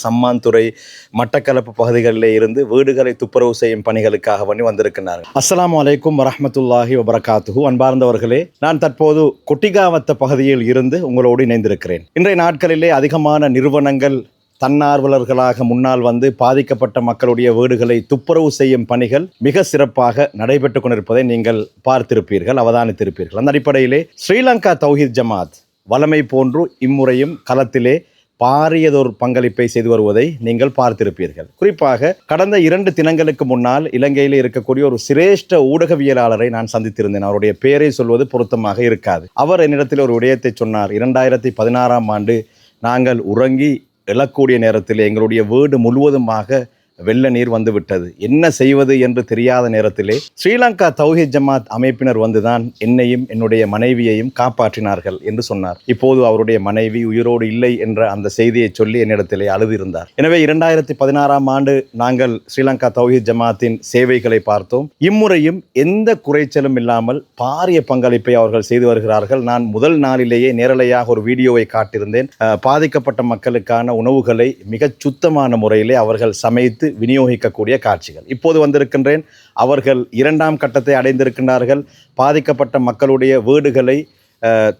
சம்மாந்துறை மட்டக்களப்பு பகுதிகளிலே இருந்து வீடுகளை துப்புரவு செய்யும் பணிகளுக்காக வந்திருக்கிறார்கள். அஸ்ஸலாமு அலைக்கும் வரஹ்மத்துல்லாஹி வபரகாத்துஹு. அன்பார்ந்தவர்களே, நான் தற்போது கொட்டிகாவத்த பகுதியில் இருந்து உங்களோடு இணைந்திருக்கிறேன். இன்றைய நாட்களிலே அதிகமான நிறுவனங்கள் தன்னார்வலர்களாக முன்னால் பாதிக்கப்பட்ட மக்களுடைய வீடுகளை துப்புரவு செய்யும் பணிகள் மிக சிறப்பாக நடைபெற்றுக் கொண்டிருப்பதை நீங்கள் பார்த்திருப்பீர்கள், அவதானித்திருப்பீர்கள். அந்த அடிப்படையிலே ஸ்ரீலங்கா தௌஹீத் ஜமாத் வலமை போன்று இம்முறையும் களத்திலே பாரியதொரு பங்களிப்பை செய்து வருவதை நீங்கள் பார்த்திருப்பீர்கள். குறிப்பாக கடந்த 2 தினங்களுக்கு முன்னால் இலங்கையில் இருக்கக்கூடிய ஒரு சிரேஷ்ட ஊடகவியலாளரை நான் சந்தித்திருந்தேன். அவருடைய பெயரை சொல்வது பொருத்தமாக இருக்காது. அவர் என்னிடத்தில் ஒரு விடயத்தை சொன்னார். 2016ஆம் ஆண்டு நாங்கள் உறங்கி எழக்கூடிய நேரத்தில் எங்களுடைய வீடு முழுவதுமாக வெள்ள நீர் வந்துவிட்டது. என்ன செய்வது என்று தெரியாத நேரத்திலே ஸ்ரீலங்கா தௌஹீத் ஜமாத் அமைப்பினர் வந்துதான் என்னையும் என்னுடைய மனைவியையும் காப்பாற்றினார்கள் என்று சொன்னார். இப்போது அவருடைய மனைவி உயிரோடு இல்லை என்ற அந்த செய்தியை சொல்லி என்னிடத்திலே அழுதிருந்தார். எனவே 2016ஆம் ஆண்டு நாங்கள் ஸ்ரீலங்கா தௌஹீத் ஜமாத்தின் சேவைகளை பார்த்தோம். இம்முறையும் எந்த குறைச்சலும் இல்லாமல் பாரிய பங்களிப்பை அவர்கள் செய்து வருகிறார்கள். நான் முதல் நாளிலேயே நேரலையாக ஒரு வீடியோவை காட்டியிருந்தேன். பாதிக்கப்பட்ட மக்களுக்கான உணவுகளை மிகச் சுத்தமான முறையிலே அவர்கள் சமைத்து விநியோகிக்கக்கூடிய காட்சிகள். இப்போது வந்திருக்கின்றேன். அவர்கள் 2ஆம் கட்டத்தை அடைந்திருக்கின்றார்கள். பாதிக்கப்பட்ட மக்களுடைய வீடுகளை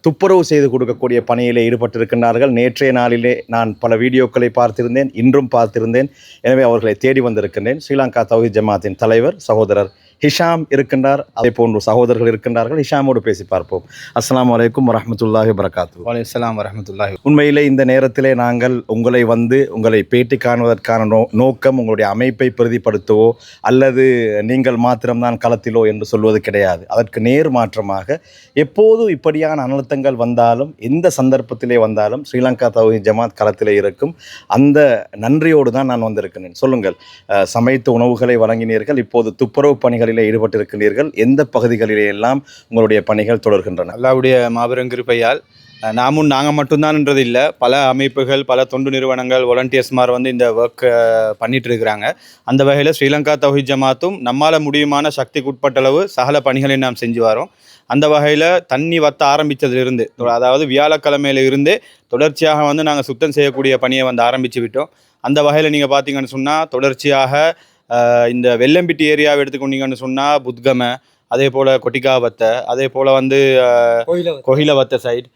துப்புரவு செய்து கொடுக்கக்கூடிய பணியிலே ஈடுபட்டிருக்கின்றார்கள். நேற்றைய நாளிலே நான் பல வீடியோக்களை பார்த்திருந்தேன், இன்றும் பார்த்திருந்தேன். எனவே அவர்களை தேடி வந்திருக்கின்றேன். ஸ்ரீலங்கா தௌஹீத் ஜமாத்தின் தலைவர் சகோதரர் ஹிஷாம் இருக்கின்றார். அதே போன்று சகோதரர்கள் இருக்கின்றார்கள். ஹிஷாமோடு பேசி பார்ப்போம். அஸ்ஸலாமு அலைக்கும் வரஹ்மத்துல்லாஹி வபரகாத்துஹு. வலைக்கம் வரஹ்மத்துல்லாஹி. உண்மையிலே இந்த நேரத்திலே நாங்கள் உங்களை பேட்டி காணுவதற்கான நோக்கம் உங்களுடைய அமைப்பை பிரதிப்படுத்தவோ அல்லது நீங்கள் மாத்திரம்தான் களத்திலோ என்று சொல்வது கிடையாது. அதற்கு நேர் மாற்றமாக எப்போது இப்படியான அனர்த்தங்கள் வந்தாலும், எந்த சந்தர்ப்பத்திலே வந்தாலும் ஸ்ரீலங்கா தௌஹீத் ஜமாத் களத்திலே இருக்கும். அந்த நன்றியோடு தான் நான் வந்திருக்கிறேன். சொல்லுங்கள், சமைத்த உணவுகளை வழங்கினீர்கள், இப்போது துப்புரவு பணிகளில் ஈடுபட்டிருக்கிறீர்கள். எந்த பகுதிகளிலே எல்லாம் உங்களுடைய பணிகள் தொடர்கின்றன? அல்லாஹ்வுடைய மாபெரும் கிருபையால் நாங்கள் மட்டும்தான்ன்றது இல்லை, பல அமைப்புகள், பல தொண்டு நிறுவனங்கள், வாலண்டியர்ஸ்மார் இந்த ஒர்க் பண்ணிட்டு இருக்கிறாங்க. அந்த வகையில் ஸ்ரீலங்கா தௌஹீத் ஜமாத்தும் நம்மால் முடியுமான சக்திக்கு உட்பட்டளவு சகல பணிகளை நாம் செஞ்சு வரோம். அந்த வகையில் தண்ணி வத்த ஆரம்பித்ததிலிருந்து, அதாவது வியாழக்கிழமையில இருந்தே தொடர்ச்சியாக நாங்கள் சுத்தம் செய்யக்கூடிய பணியை ஆரம்பித்து விட்டோம். அந்த வகையில் நீங்கள் பார்த்தீங்கன்னு சொன்னால் தொடர்ச்சியாக இந்த வெள்ளம்பிட்டி ஏரியாவை எடுத்துக்கொண்டீங்கன்னு சொன்னால் புத்கம, அதே போல் கொட்டிகாவத்தை, அதே போல் கோகிலவத்தை சைடு,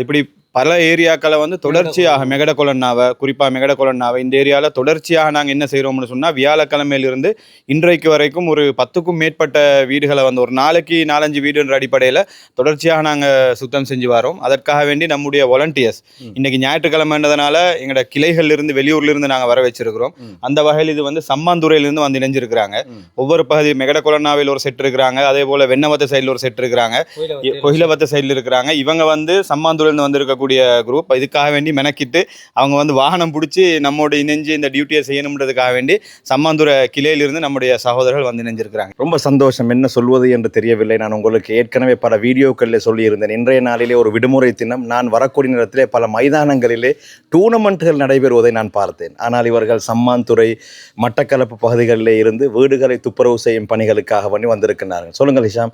இப்படி பல ஏரியாக்களை தொடர்ச்சியாக மெகடகொலன்னாவை, குறிப்பாக மெகடகொலன்னாவை இந்த ஏரியாவில் தொடர்ச்சியாக நாங்கள் என்ன செய்கிறோம்னு சொன்னால் வியாழக்கிழமையிலிருந்து இன்றைக்கு வரைக்கும் ஒரு 10க்கும் மேற்பட்ட வீடுகளை ஒரு நாளைக்கு 4-5 வீடுன்ற அடிப்படையில் தொடர்ச்சியாக நாங்கள் சுத்தம் செஞ்சு வரோம். அதற்காக வேண்டி நம்முடைய வாலண்டியர்ஸ் இன்றைக்கி ஞாயிற்றுக்கிழமைன்றதுனால எங்களோட கிளைகள்லேருந்து வெளியூர்லேருந்து நாங்கள் வர வச்சிருக்கிறோம். அந்த வகையில் இது சம்மாந்துறையிலேருந்து இணைஞ்சிருக்கிறாங்க. ஒவ்வொரு பகுதி மெகடகொலன்னாவில் ஒரு செட் இருக்கிறாங்க, அதே போல் வெண்ணவத்த சைடில் ஒரு செட் இருக்கிறாங்க, கோகிலவத்த சைடில் இருக்கிறாங்க. இவங்க சம்மாந்துறையிலேருந்து வந்திருக்க குரூப். இதுக்காக வேண்டி மெனக்கிட்டு அவங்க வாகனம் பிடிச்சி நம்மோட இணைஞ்சு இந்த டியூட்டியை செய்யணும்ன்றதுக்காக வேண்டி சம்மாந்துறை கிளையிலிருந்து நம்முடைய சகோதரர்கள் இணைஞ்சிருக்கிறாங்க. ரொம்ப சந்தோஷம். என்ன சொல்வது என்று தெரியவில்லை. நான் உங்களுக்கு ஏற்கனவே பல வீடியோக்களில் சொல்லியிருந்தேன். இன்றைய நாளிலே ஒரு விடுமுறை தினம். நான் வரக்கூடிய நேரத்திலே பல மைதானங்களிலே டூர்னமெண்ட்டுகள் நடைபெறுவதை நான் பார்த்தேன். ஆனால் இவர்கள் சம்மாந்துறை மட்டக்களப்பு பகுதிகளிலே இருந்து வீடுகளை துப்புரவு செய்யும் பணிகளுக்காக வந்திருக்கிறார்கள். சொல்லுங்கள் ஹிஷாம்,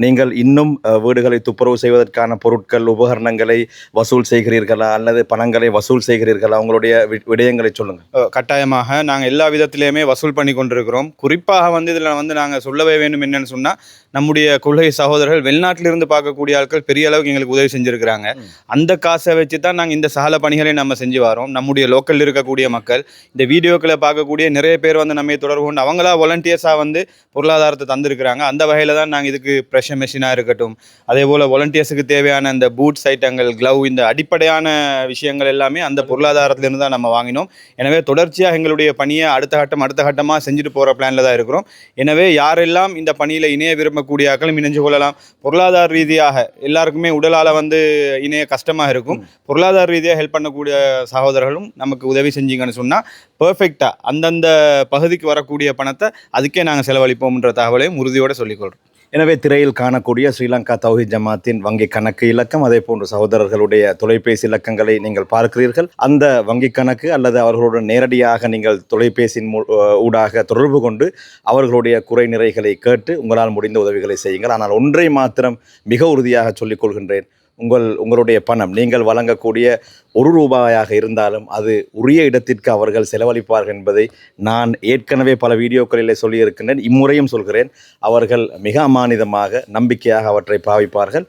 நீங்கள் இன்னும் வீடுகளை துப்புரவு செய்வதற்கான பொருட்கள், உபகரணங்களை வசூல் செய்கிறீர்களா அல்லது பணங்களை வசூல் செய்கிறீர்களா? உங்களுடைய விடயங்களை சொல்லுங்கள். கட்டாயமாக நாங்கள் எல்லா விதத்திலையுமே வசூல் பண்ணி கொண்டிருக்கிறோம். குறிப்பாக இதில் நாங்கள் சொல்லவே வேண்டும் என்னன்னு சொன்னால், நம்முடைய கொள்கை சகோதரர்கள் வெளிநாட்டிலிருந்து பார்க்கக்கூடிய ஆட்கள் பெரிய அளவுக்கு எங்களுக்கு உதவி செஞ்சுருக்கிறாங்க. அந்த காசை வச்சு தான் நாங்கள் இந்த சகல பணிகளை நம்ம செஞ்சு வரோம். நம்முடைய லோக்கலில் இருக்கக்கூடிய மக்கள், இந்த வீடியோக்களை பார்க்கக்கூடிய நிறைய பேர் நம்ம தொடர்பு கொண்டு அவங்களா வாலண்டியர்ஸாக பொருளாதாரத்தை தந்திருக்கிறாங்க. அந்த வகையில் தான் நாங்கள் இதுக்கு ப்ரெஷர் மெஷினாக இருக்கட்டும், அதே போல் வாலண்டியர்ஸுக்கு தேவையான இந்த பூட்ஸ் ஐட்டங்கள், க்ளவ், இந்த அடிப்படையான விஷயங்கள் எல்லாமே அந்த பொருளாதாரத்திலிருந்து தான் நம்ம வாங்கினோம். எனவே தொடர்ச்சியாக எங்களுடைய பணியை அடுத்த கட்டமாக செஞ்சுட்டு போகிற பிளானில் தான் இருக்கிறோம். எனவே யாரெல்லாம் இந்த பணியில் இணைய விரும்பக்கூடிய ஆக்களும் இணைஞ்சு கொள்ளலாம். பொருளாதார ரீதியாக எல்லாருக்குமே உடலால் இணைய கஷ்டமாக இருக்கும். பொருளாதார ரீதியாக ஹெல்ப் பண்ணக்கூடிய சகோதரர்களும் நமக்கு உதவி செஞ்சீங்கன்னு சொன்னால் பெர்ஃபெக்டாக அந்தந்த பகுதிக்கு வரக்கூடிய பணத்தை அதுக்கே நாங்கள் செலவழிப்போம்ன்ற தகவலையும் உறுதியோடு சொல்லிக்கொள்கிறோம். எனவே திரையில் காணக்கூடிய ஸ்ரீலங்கா தௌஹீத் ஜமாத்தின் வங்கி கணக்கு இலக்கம், அதே போன்று சகோதரர்களுடைய தொலைபேசி இலக்கங்களை நீங்கள் பார்க்கிறீர்கள். அந்த வங்கி கணக்கு அல்லது அவர்களுடன் நேரடியாக நீங்கள் தொலைபேசியின் ஊடாக தொடர்பு கொண்டு அவர்களுடைய குறை நிறைகளை கேட்டு உங்களால் முடிந்த உதவிகளை செய்யுங்கள். ஆனால் ஒன்றை மாத்திரம் மிக உறுதியாக சொல்லிக் கொள்கின்றேன், உங்களுடைய பணம் நீங்கள் வழங்கக்கூடிய ₹1 இருந்தாலும் அது உரிய இடத்திற்கு அவர்கள் செலவழிப்பார்கள் என்பதை நான் ஏற்கனவே பல வீடியோக்களில் சொல்லியிருக்கின்றேன். இம்முறையும் சொல்கிறேன். அவர்கள் மிக அமானிதமாக நம்பிக்கையாக அவற்றை பாவிப்பார்கள்.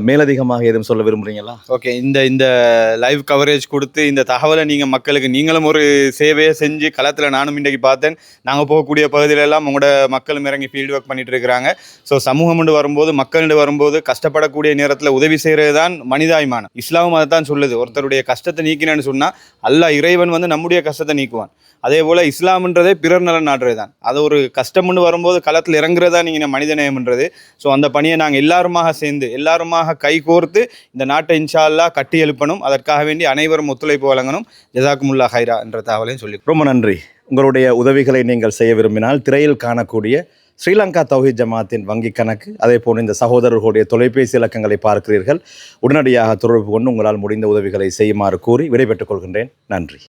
மேலதிகமாக எதுவும் சொல்ல விரும்புகிறீங்களா? ஓகே, இந்த லைவ் கவரேஜ் கொடுத்து இந்த தகவலை நீங்கள் மக்களுக்கு நீங்களும் ஒரு சேவையை செஞ்சு களத்தில் நானும் இன்றைக்கு பார்த்தேன். நாங்கள் போகக்கூடிய பகுதியிலெல்லாம் உங்களோட மக்களும் இறங்கி ஃபீல்டு ஒர்க் பண்ணிட்டு இருக்கிறாங்க. ஸோ சமூகம் வரும்போது மக்கள் வரும்போது கஷ்டப்படக்கூடிய நேரத்தில் உதவி செய்கிறது தான் மனிதாய்மானம். இஸ்லாமும் அதை தான் சொல்லுது. ஒருத்தருடைய கஷ்டத்தை நீக்கினேன்னு சொன்னால் அல்லாஹ் இறைவன் நம்முடைய கஷ்டத்தை நீக்குவான். அதே போல் இஸ்லாம்ன்றதே பிறர் நலன் நாடுறது தான். அது ஒரு கஷ்டம்னு வரும்போது களத்தில் இறங்குறதா நீங்கள் மனிதநேயம்ன்றது. ஸோ அந்த பணியை நாங்கள் எல்லாருமாக சேர்ந்து எல்லாருமாக கைகோர்த்து இந்த நாட்டை இன்ஷா அல்லாஹ் கட்டி எழுப்பணும். அதற்காக வேண்டி அனைவரும் ஒத்துழைப்பு வழங்கணும். ஜஸாக்குமுல்லாஹ் ஹைரா என்ற தகவலையும் சொல்லி ரொம்ப நன்றி. உங்களுடைய உதவிகளை நீங்கள் செய்ய விரும்பினால் திரையில் காணக்கூடிய ஸ்ரீலங்கா தௌஹீத் ஜமாத்தின் வங்கி கணக்கு, அதே போல் இந்த சகோதரர்களுடைய தொலைபேசி இலக்கங்களை பார்க்கிறீர்கள். உடனடியாக தொடர்பு கொண்டு உங்களால் முடிந்த உதவிகளை செய்யுமாறு கூறி விடைபெற்றுக் கொள்கின்றேன். நன்றி.